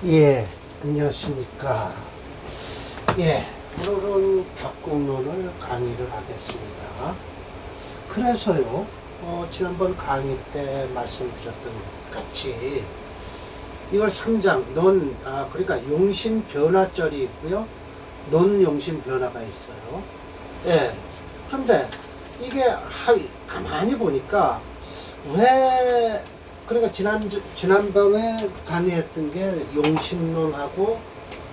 예, 안녕하십니까. 예, 오늘은 격국론을 강의를 하겠습니다. 그래서요, 지난번 강의 때 말씀드렸던 것 같이 이걸 상장, 그러니까 용신 변화절이 있고요, 논용신 변화가 있어요. 예, 그런데 이게 가만히 보니까 왜 그러니까 지난번에 강의했던 게 용신론하고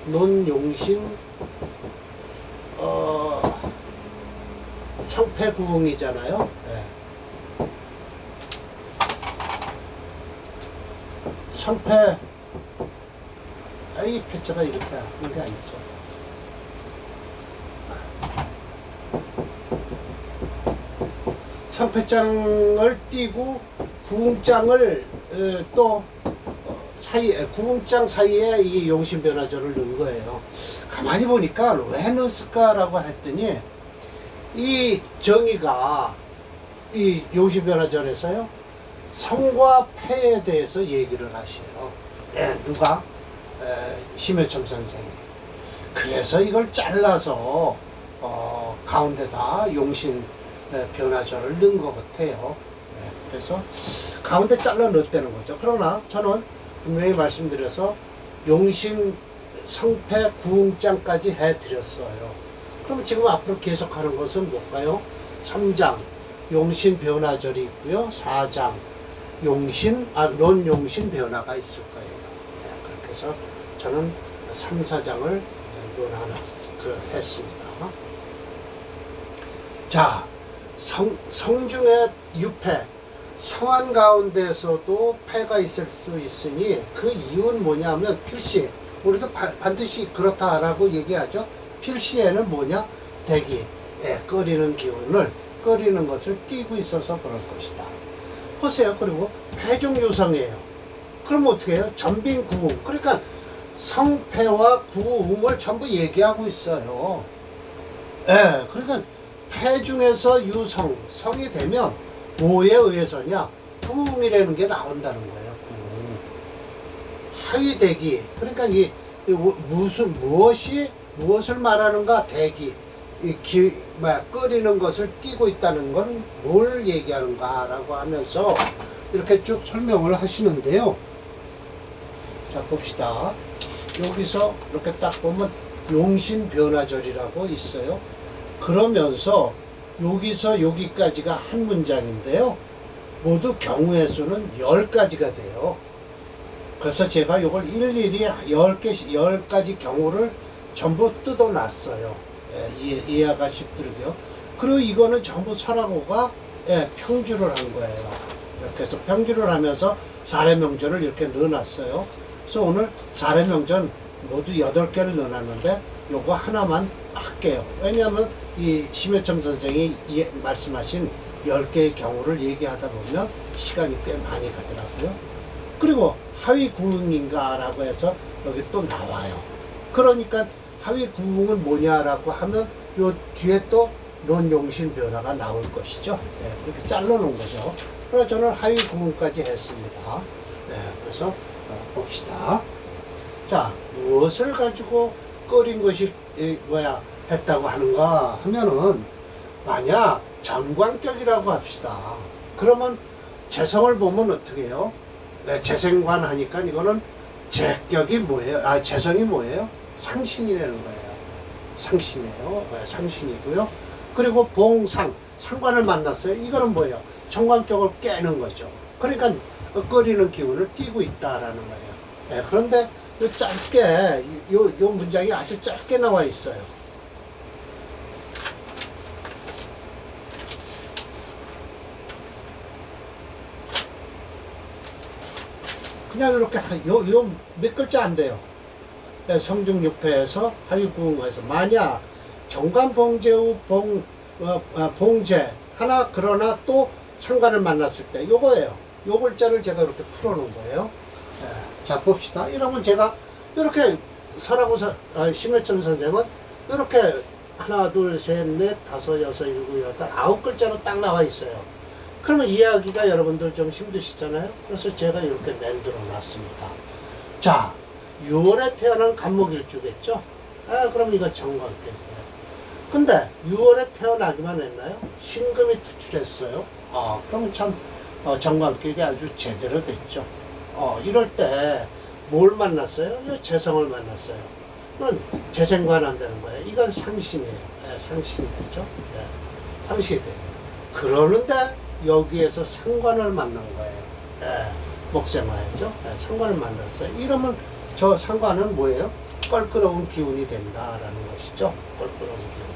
논용신 성패구응이잖아요. 네. 이 패자가 이렇게 하는 게 아니죠. 성패장을 띄고 구웅장을 또 구웅장 사이에 이 용신변화절을 넣은 거예요. 가만히 보니까 왜 넣었을까라고 했더니 이 정의가 이 용신변화절에서요 성과 패에 대해서 얘기를 하셔요. 누가? 심해첨 선생이. 그래서 이걸 잘라서 가운데다 용신 변화절을 넣은 것 같아요. 그래서 가운데 잘라 넣었다는 거죠. 그러나 저는 분명히 말씀드려서 용신 성패 구웅장까지 해드렸어요. 그럼 지금 앞으로 계속하는 것은 뭘까요? 3장 용신 변화절이 있고요. 4장 논용신 변화가 있을 거예요. 그렇게 해서 저는 3, 4장을 했습니다. 자, 성중의 유패, 성한 가운데서도 패가 있을 수 있으니 그 이유는 뭐냐면 필시, 우리도 반드시 그렇다라고 얘기하죠. 필시에는 뭐냐? 대기, 끓이는 기운을, 끓이는 것을 띄고 있어서 그럴 것이다. 보세요. 그리고 패중유성이에요. 그럼 어떻게 해요? 전빈구웅. 그러니까 성패와 구웅을 전부 얘기하고 있어요. 그러니까 패 중에서 유성, 성이 되면 뭐에 의해서냐? 구웅이라는 게 나온다는 거예요. 구웅. 하위대기. 그러니까 무엇을 말하는가? 대기. 끓이는 것을 띄고 있다는 건 뭘 얘기하는가라고 하면서 이렇게 쭉 설명을 하시는데요. 자, 봅시다. 여기서 이렇게 딱 보면 용신변화절이라고 있어요. 그러면서 여기서 여기까지가 한 문장인데요. 모두 경우의 수는 10가지가 돼요. 그래서 제가 이걸 일일이 10가지 경우를 전부 뜯어놨어요. 이해가 쉽도록요. 그리고 이거는 전부 설하고가 평주를 한 거예요. 이렇게 해서 평주를 하면서 사례명절을 이렇게 넣어놨어요. 그래서 오늘 사례명절 모두 8개를 넣어놨는데 요거 하나만 할게요. 왜냐하면 이 심해첨 선생이 말씀하신 10개의 경우를 얘기하다 보면 시간이 꽤 많이 가더라고요. 그리고 하위구웅인가라고 해서 여기 또 나와요. 그러니까 하위구웅은 뭐냐라고 하면 요 뒤에 또 논용신 변화가 나올 것이죠. 그렇게 잘라놓은 거죠. 그래서 저는 하위구웅까지 했습니다. 그래서 봅시다. 자, 무엇을 가지고 끓인 것이 했다고 하는가 하면은 만약 전관격이라고 합시다. 그러면 재성을 보면 어떻게 해요? 재생관 하니까 이거는 재격이 뭐예요? 재성이 뭐예요? 상신이라는 거예요. 상신이에요. 상신이고요. 그리고 봉상, 상관을 만났어요. 이거는 뭐예요? 정관격을 깨는 거죠. 그러니까 끓이는 기운을 띄고 있다라는 거예요. 그런데 짧게 요 문장이 아주 짧게 나와 있어요. 그냥 이렇게 요 몇 글자 안 돼요. 성중육패에서 하위구웅에서 만약 정관봉제후 봉제 하나 그러나 또 상관을 만났을 때 요거예요. 요 글자를 제가 이렇게 풀어놓은 거예요. 자, 봅시다. 이러면 제가 이렇게 심해첨 선생은 이렇게 하나, 둘, 셋, 넷, 다섯, 여섯, 일곱, 여덟, 9글자로 딱 나와 있어요. 그러면 이해하기가 여러분들 좀 힘드시잖아요. 그래서 제가 이렇게 만들어 놨습니다. 자, 6월에 태어난 간목일주겠죠? 아, 그럼 이거 정관격이에요. 근데 6월에 태어나기만 했나요? 신금이 투출했어요. 아, 그러면 참 정관격이 아주 제대로 됐죠. 이럴 때 뭘 만났어요? 이 재성을 만났어요. 그건 재생관한다는 거예요. 이건 상신이에요. 네, 상신이 되죠. 네, 상신이 돼요. 그러는데 여기에서 상관을 만난 거예요. 네, 목생화였죠. 네, 상관을 만났어요. 이러면 저 상관은 뭐예요? 껄끄러운 기운이 된다라는 것이죠. 껄끄러운 기운.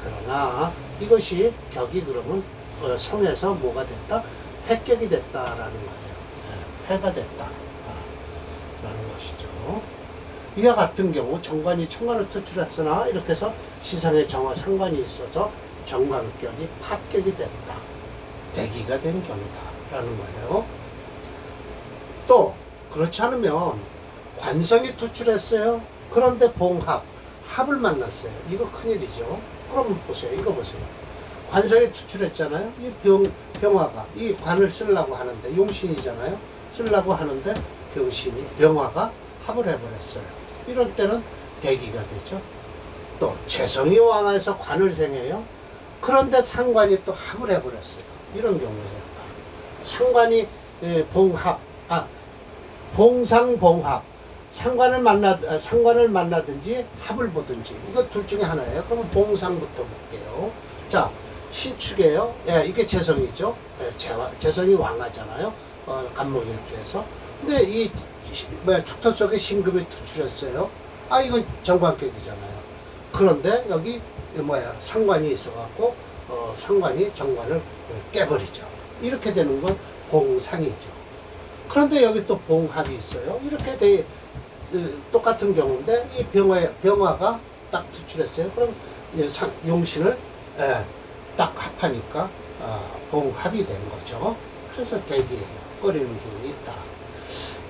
그러나 이것이 격이 그러면 성에서 뭐가 됐다? 패격이 됐다라는 거예요. 네, 패가 됐다. 라는 것이죠. 이와 같은 경우 정관이 천간을 투출했으나 이렇게 해서 시상의 정화 상관이 있어서 정관격이 파격이 됐다. 대기가 된 경우다. 라는 거예요. 또 그렇지 않으면 관성이 투출했어요. 그런데 봉합, 합을 만났어요. 이거 큰일이죠. 그럼 보세요. 이거 보세요. 관성이 투출했잖아요. 이 병화가 이 관을 쓰려고 하는데 용신이잖아요. 쓰려고 하는데 병화가 합을 해버렸어요. 이럴 때는 대기가 되죠. 또 재성이 왕해서 관을 생해요. 그런데 상관이 또 합을 해버렸어요. 이런 경우에요. 상관이 봉합, 봉상봉합. 상관을 만나든지 합을 보든지 이거 둘 중에 하나예요. 그러면 봉상부터 볼게요. 자, 신축이에요. 예, 이게 재성이죠. 예, 재성이 왕하잖아요. 간목일주에서. 근데 이 축토 속에 신금이 투출했어요. 아, 이건 정관격이잖아요. 그런데 여기 상관이 있어갖고 상관이 정관을 깨버리죠. 이렇게 되는 건 봉상이죠. 그런데 여기 또 봉합이 있어요. 이렇게 똑같은 경우인데 이 병화가 딱 투출했어요. 그럼 용신을 딱 합하니까 봉합이 된 거죠. 그래서 대기예요. 꺼리는 기운이 있다.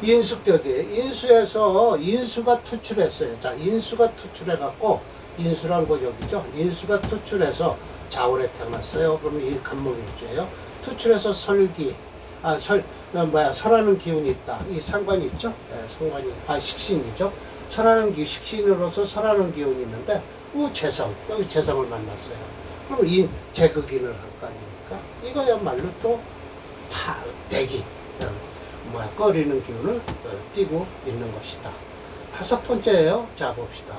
인수격이에요. 인수에서 인수가 투출했어요. 자, 인수가 투출해갖고 인수라는 거 여기죠. 인수가 투출해서 자월에 태어났어요. 그러면 이 간목일주예요. 투출해서 설하는 기운이 있다. 이 상관이 있죠. 네, 상관이 식신이죠. 식신으로서 설하는 기운이 있는데 재성, 여기 재성을 만났어요. 그럼 이 재극인을 할 거 아닙니까? 이거야말로 또 대기, 꺼리는 기운을 띠고 있는 것이다. 다섯 번째예요. 자, 봅시다.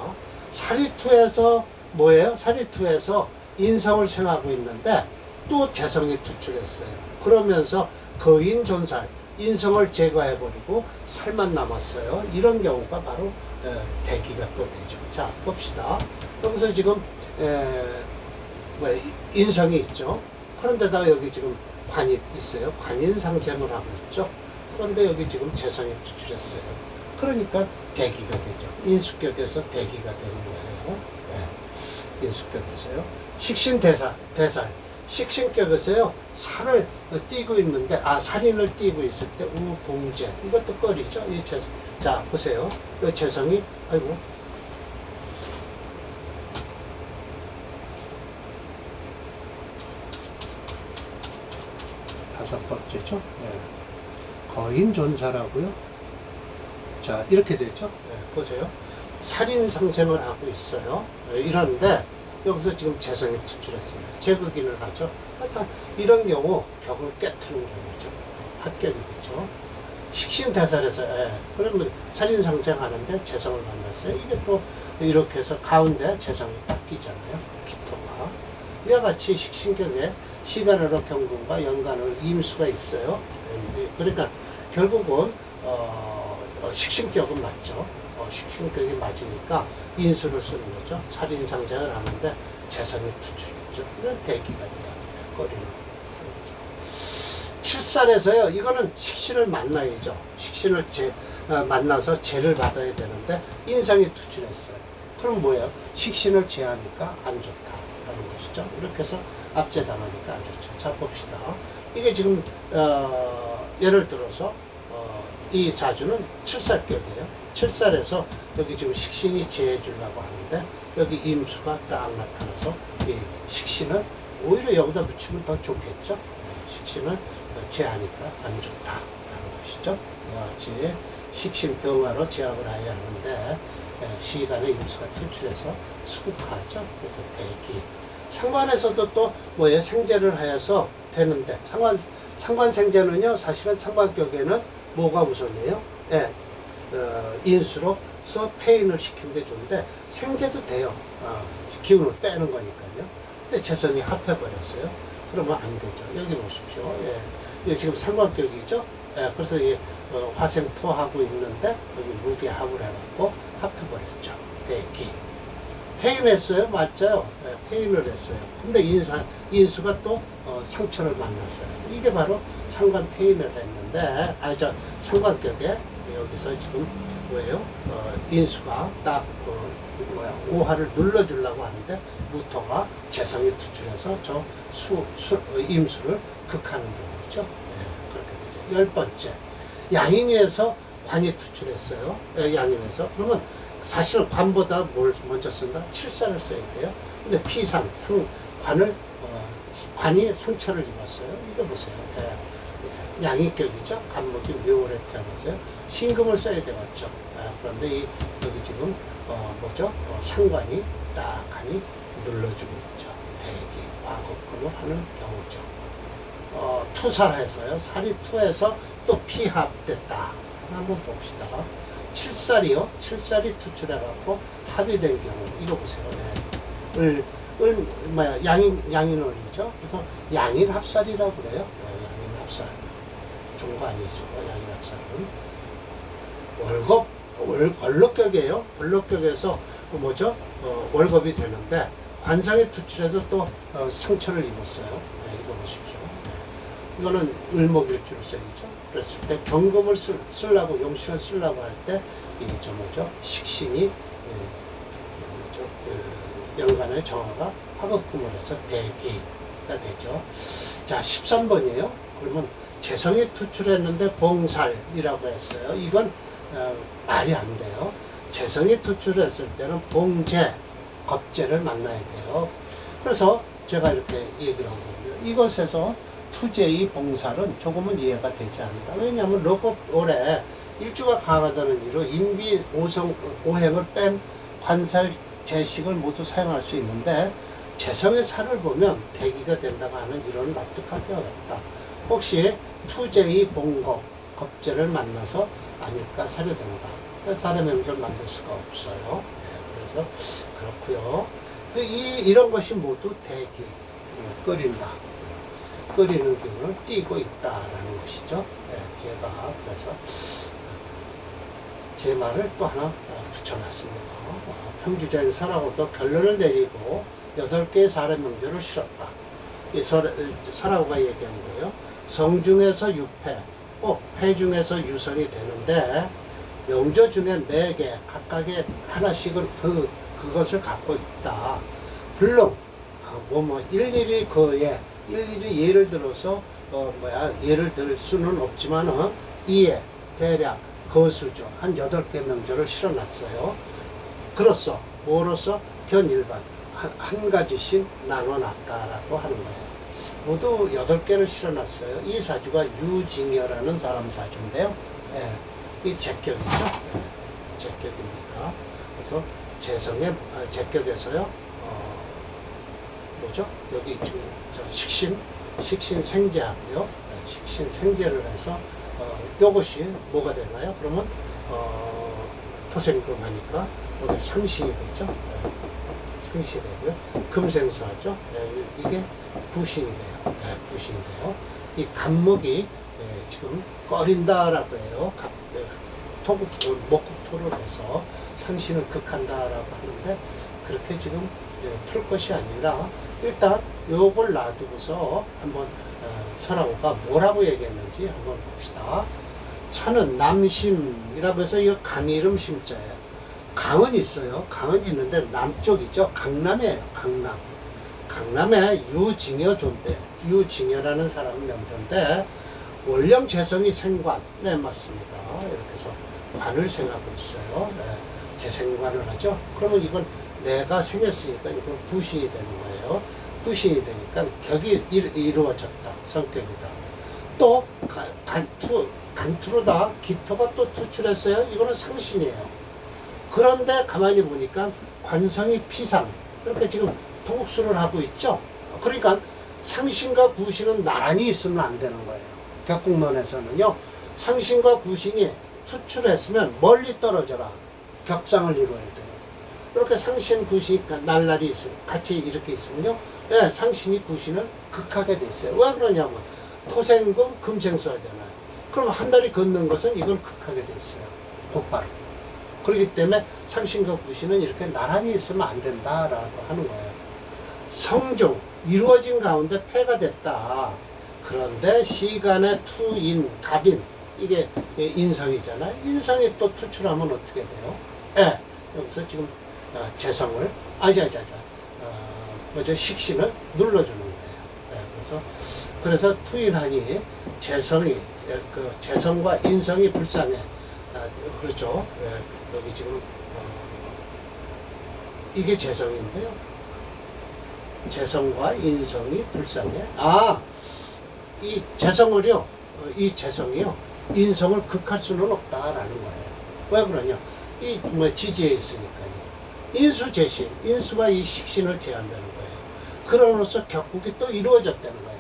사리투에서 뭐예요? 사리투에서 인성을 생하고 있는데 또 재성이 투출했어요. 그러면서 거인존살, 인성을 제거해버리고 살만 남았어요. 이런 경우가 바로 대기가 또 되죠. 자, 봅시다. 여기서 지금 인성이 있죠. 그런데다가 여기 지금 관이 있어요. 관인상생을 하고 있죠. 그런데 여기 지금 재성이 투출했어요. 그러니까 대기가 되죠. 인수격에서 대기가 되는 거예요. 네. 인수격에서요. 식신대살. 식신격에서요. 살을 띄고 있는데, 살인을 띄고 있을 때 우봉제. 이것도 꺼리죠. 이 재성. 자, 보세요. 이 재성이, 아이고. 다섯 번째죠. 네. 거인존사라고요. 자, 이렇게 되죠. 네, 보세요. 살인상생을 하고 있어요. 네, 이런데 여기서 지금 재성이 투출했어요. 재극인을 하죠. 하여튼 이런 경우 격을 깨트는 경우죠. 합격이 되죠. 식신대살에서 그러면 살인상생하는데 재성을 만났어요. 이게 또 이렇게 해서 가운데 재성이 딱 끼잖아요. 기토가. 이와 같이 식신격에 시간으로 경금과 연간으로 임수가 있어요. 그러니까 결국은 식신격은 맞죠. 식신격이 맞으니까 인수를 쓰는 거죠. 살인상생을 하는데 재성이 투출했죠. 이런 대기가 돼야 돼요. 꺼리는 거죠. 7살에서요. 이거는 식신을 만나야죠. 식신을 만나서 재를 받아야 되는데 인성이 투출했어요. 그럼 뭐예요? 식신을 제하니까 안 좋다라는 것이죠. 이렇게 해서 압제당하니까 안 좋죠. 자, 봅시다. 이게 지금 예를 들어서 이 사주는 7살격이에요. 7살에서 여기 지금 식신이 제해주려고 하는데 여기 임수가 딱 나타나서 이 식신을 오히려 여기다 붙이면 더 좋겠죠. 식신을 제하니까 안 좋다라는 것이죠. 이와 같이 식신병화로 제압을 하여야 하는데 시간에 임수가 투출해서 수국하죠. 그래서 대기. 상관에서도 또 뭐에 생재를 하여서 되는데 상관생재는요 사실은 상관격에는 뭐가 우선이에요? 인수로서 폐인을 시키는데 좋은데 생재도 돼요. 기운을 빼는 거니까요. 근데 재성이 합해버렸어요. 그러면 안 되죠. 여기 보십시오. 이게 지금 상관격이죠. 그래서 이 화생토하고 있는데 여기 무게합을 해갖고 합해버렸죠. 대기. 폐인했어요. 맞죠? 폐인을 했어요. 근데 인수가 또 상처를 만났어요. 이게 바로 상관 폐인을 했는데, 상관격에 여기서 지금 뭐예요? 인수가 딱 오화를 눌러주려고 하는데 무토가 재성이 투출해서 저 임수를 극하는 경우죠. 그렇게 되죠. 10번째. 양인에서 관이 투출했어요. 양인에서. 그러면 사실은 관보다 뭘 먼저 쓴다? 칠사를 써야 돼요. 근데 피상, 관이 상처를 입었어요. 이거 보세요. 양이격이죠. 간목이 묘월에 태어나서요. 신금을 써야 되겠죠. 그런데 여기 지금 상관이 딱하니 눌러주고 있죠. 대기, 화곡금을 하는 경우죠. 투살해서요. 살이 투해서 또 피합됐다. 한번 봅시다. 칠살이요. 칠살이 투출해갖고 합이 된 경우. 이거 보세요. 양인월이죠. 그래서 양인합살이라고 그래요. 양인합살. 좋은 거 아니죠. 양인합살은. 월록격이에요. 월록격에서 월겁이 되는데 관상에 투출해서 또 상처를 입었어요. 이거 보십시오. 이거는 을목일주를 써야죠. 그랬을 때 경금을 쓰려고 용신을 쓰려고 할 때 이게 식신이 연간의 정화가 화극금을 해서 대기가 되죠. 자, 13번이에요. 그러면 재성이 투출했는데 봉살이라고 했어요. 이건 말이 안 돼요. 재성이 투출했을 때는 봉재, 겁재를 만나야 돼요. 그래서 제가 이렇게 얘기를 한 겁니다. 이것에서 투재의 봉살은 조금은 이해가 되지 않는다. 왜냐하면 록업 올해 일주가 강하다는 이유로 인비 오행을 뺀 관살 재식을 모두 사용할 수 있는데 재성의 살을 보면 대기가 된다고 하는 이론을 납득하기 어렵다. 혹시 투재의 봉겁, 겁재를 만나서 아닐까 사료된다. 살의 명절 만들 수가 없어요. 그래서 그렇고요. 이런 것이 모두 대기, 끓인다. 끓이는 기운을 띠고 있다라는 것이죠. 제가 그래서 제 말을 또 하나 붙여놨습니다. 평주자인 설하고도 결론을 내리고 8개의 살의 명절을 실었다. 설하고가 얘기한 거예요. 성 중에서 유패, 패 중에서 유성이 되는데 명조 중에 4개 각각의 하나씩을 그것을 갖고 있다. 물론 일일이 일일이 예를 들어서 예를 들 수는 없지만 이에 대략 거수죠. 한 8개 명절을 실어놨어요. 그로써 뭐로써 견일반 한 가지씩 나눠놨다라고 하는 거예요. 모두 8개를 실어놨어요. 이 사주가 유징여라는 사람 사주인데요. 이 제격이죠. 제격입니다. 그래서 재성의 제격에서요. 여기 지금 식신 생재하고요. 식신 생재를 해서 요것이 뭐가 되나요? 그러면 토생금 하니까 여기 상신이 되죠. 상신이 되고요. 금생수하죠. 이게 부신이 돼요. 부신이 돼요. 이 간목이 지금 꺼린다라고 해요. 목국토를 해서 상신을 극한다라고 하는데 그렇게 지금 풀 것이 아니라 일단 요걸 놔두고서 한번 설하고가 뭐라고 얘기했는지 한번 봅시다. 차는 남심이라고 해서 이 강 이름 심자예요. 강은 있어요. 강은 있는데 남쪽이죠. 강남이에요. 강남에 유징여조인데 유징여라는 사람은 명조인데 원령 재성이 생관에 맞습니다. 이렇게 해서 관을 생하고 있어요. 재생관을 하죠. 그러면 이건 내가 생겼으니까 이건 부신이 되는 거예요. 부신이 되니까 격이 이루어졌다. 성격이다. 또 간투로다 기토가 또 투출했어요. 이거는 상신이에요. 그런데 가만히 보니까 관성이 피상 이렇게 지금 도국수를 하고 있죠. 그러니까 상신과 구신은 나란히 있으면 안 되는 거예요. 격국론에서는요. 상신과 구신이 투출했으면 멀리 떨어져라. 격상을 이루어야 돼요. 이렇게 상신, 구신, 날날이 있으면 같이 이렇게 있으면요. 예, 상신이 구신을 극하게 돼 있어요. 왜 그러냐면 토생금, 금생수 하잖아요. 그럼 한 달이 걷는 것은 이걸 극하게 돼 있어요. 곧바로. 그렇기 때문에 상신과 구신은 이렇게 나란히 있으면 안 된다라고 하는 거예요. 성중, 이루어진 가운데 폐가 됐다. 그런데 시간의 투인, 갑인, 이게 인성이잖아요. 인성이 또 투출하면 어떻게 돼요? 예, 여기서 지금 재성을, 식신을 눌러주는 거예요. 예, 그래서 투인하니 재성이, 재성과 인성이 불쌍해. 그렇죠. 예, 여기 지금, 이게 재성인데요. 재성과 인성이 불쌍해. 이 재성을요, 이 재성이요, 인성을 극할 수는 없다라는 거예요. 왜 그러냐? 지지에 있으니까요. 인수재신, 인수가 이 식신을 제한다는 거예요. 그러면서 격국이 또 이루어졌다는 거예요.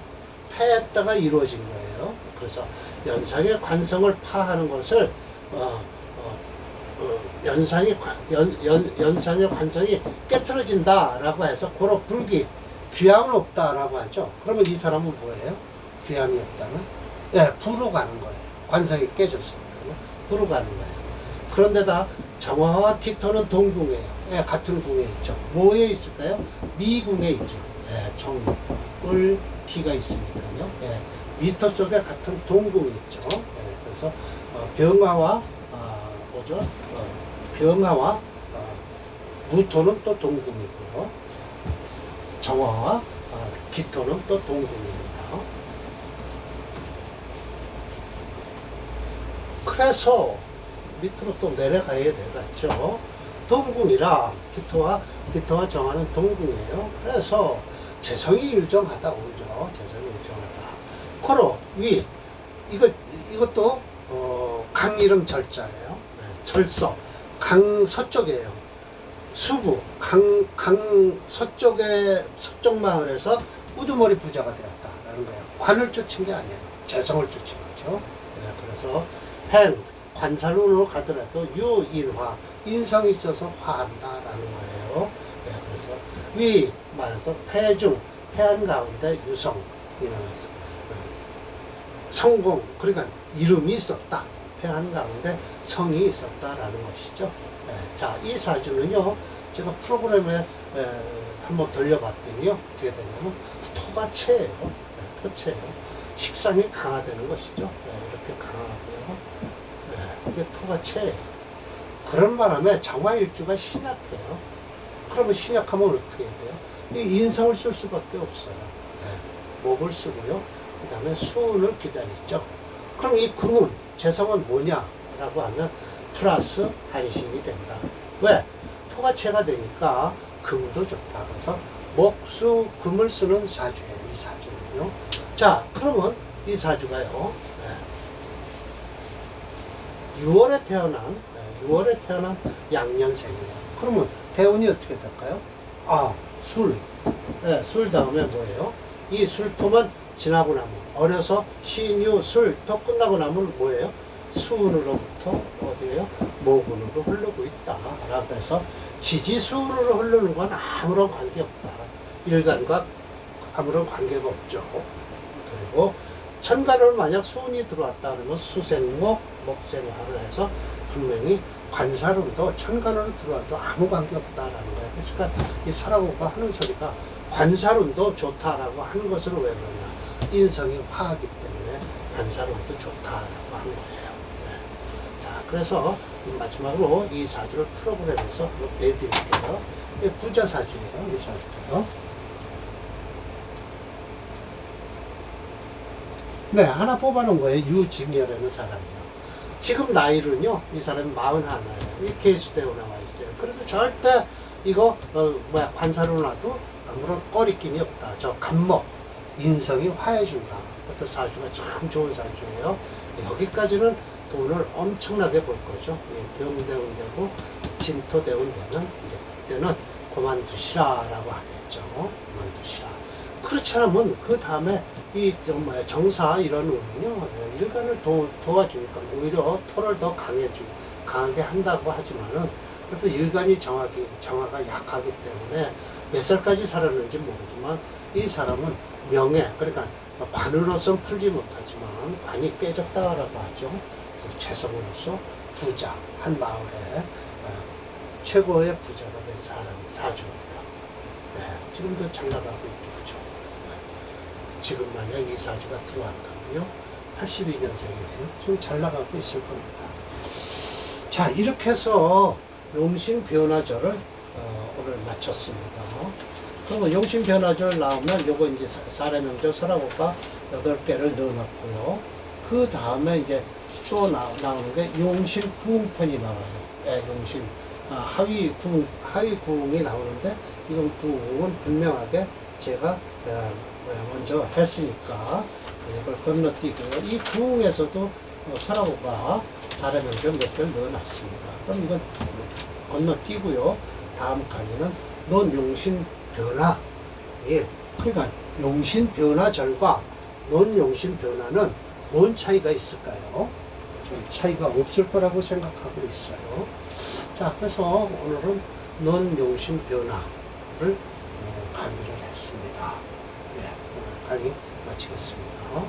패했다가 이루어진 거예요. 그래서 연상의 관성을 파하는 것을 연상의 관성이 깨트러진다라고 해서 고로 불기, 귀함은 없다라고 하죠. 그러면 이 사람은 뭐예요? 귀함이 없다는? 예, 부로 가는 거예요. 관성이 깨졌으니까요. 부로 가는 거예요. 그런데다 정화와 기토는 동궁이에요. 예, 같은 궁에 있죠. 뭐에 있을까요? 미궁에 있죠. 예, 정을 기가 있으니까요. 예, 미터 속에 같은 동궁이 있죠. 예, 그래서 병화와 병화와 무토는 또 동궁이고요. 정화와 기토는 또 동궁입니다. 그래서 밑으로 또 내려가야 되겠죠. 동궁이라 기토와 정화는 동궁이에요. 그래서 재성이 일정하다 오히려 재성이 일정하다. 코로 위 이것도 강 이름 절자예요. 네, 절서 강 서쪽이에요. 수부 강 서쪽 마을에서 우두머리 부자가 되었다라는 거예요. 관을 쫓은 게 아니에요. 재성을 쫓은 거죠. 네, 그래서 행 관살론으로 가더라도 유인화 인성이 있어서 화한다라는 거예요. 네, 그래서 위 말해서 폐중 폐한 가운데 유성 성공 그러니까 이름이 있었다. 폐한 가운데 성이 있었다라는 것이죠. 네, 자, 이 사주는요 제가 프로그램에 한번 돌려봤더니요 어떻게 되냐면 토가체예요. 네, 토체예요. 식상이 강화되는 것이죠. 네, 이렇게 강하고요. 네, 이게 토가체예요. 그런 바람에 정화일주가 신약해요. 그러면 신약하면 어떻게 해야 돼요? 이 인성을 쓸 수밖에 없어요. 네, 목을 쓰고요. 그 다음에 수운을 기다리죠. 그럼 이 금은, 재성은 뭐냐라고 하면 플러스 한신이 된다. 왜? 토가체가 되니까 금도 좋다. 그래서 목수 금을 쓰는 사주예요. 이 사주는요. 자, 그러면 이 사주가요. 6월에 태어난 양년생이에요. 그러면 대운이 어떻게 될까요? 술. 네, 술 다음에 뭐예요? 이 술토만 지나고 나면 어려서 신유, 술, 토 끝나고 나면 뭐예요? 수운으로부터 어디에요? 모군으로 흐르고 있다. 라고 해서 지지수운으로 흐르는 건 아무런 관계 없다. 일간과 아무런 관계가 없죠. 그리고 천간으로 만약 수운이 들어왔다 그러면 수생목, 목생화를 해서 분명히 관사론도 천간으로 들어와도 아무 관계 없다라는 거예요. 그러니까 이 사라고가 하는 소리가 관사론도 좋다라고 하는 것은 왜 그러냐. 인성이 화하기 때문에 관사론도 좋다라고 하는 거예요. 네. 자, 그래서 마지막으로 이 사주를 프로그램에서 내드릴게요. 이게 부자 사주예요. 이 사주가요. 네, 하나 뽑아놓은 거예요. 유징열이라는 사람이요. 지금 나이는요, 이 사람이 41이에요. 이 계수대로 나와 있어요. 그래서 절대 이거, 관사로 놔도 아무런 꺼리낌이 없다. 저 간목, 인성이 화해준다. 어떤 사주가 참 좋은 사주예요. 여기까지는 돈을 엄청나게 벌 거죠. 예, 병대운 되고 진토대운 되면 이제 그때는 그만두시라라고 하겠죠. 그만두시라. 그렇지 않으면 그 다음에 이 정사 이런 운은요, 일간을 도와주니까 오히려 토를 더 강하게 한다고 하지만은 그래도 일간이 정화가 약하기 때문에 몇 살까지 살았는지 모르지만 이 사람은 명예, 그러니까 관으로서는 풀지 못하지만 관이 깨졌다라고 하죠. 그래서 재성으로서 부자, 한 마을에 최고의 부자가 된 사주입니다. 네, 지금도 잘 나가고 있겠죠. 네. 지금 만약 이 사주가 들어왔다면요, 82년생이네요. 지금 잘 나가고 있을 겁니다. 자, 이렇게 해서 용신변화절을 오늘 마쳤습니다. 그리고 용신변화절 나오면 요거 이제 사례명절 설화고가 8개를 넣어놨고요. 그 다음에 이제 또 나오는 게 용신부흥편이 나와요. 예, 용신 하위구흥이 나오는데 이건 구흥은 분명하게 제가 먼저 했으니까 이걸 건너뛰고요. 이 구흥에서도 설화고가 사례명절 몇 개를 넣어놨습니다. 그럼 이건 건너뛰고요. 다음 강의는 논용신변화. 예, 그러니까 용신변화절과 논용신변화는 뭔 차이가 있을까요? 좀 차이가 없을 거라고 생각하고 있어요. 자, 그래서 오늘은 논용신변화를 강의를 했습니다. 네, 오늘 강의 마치겠습니다.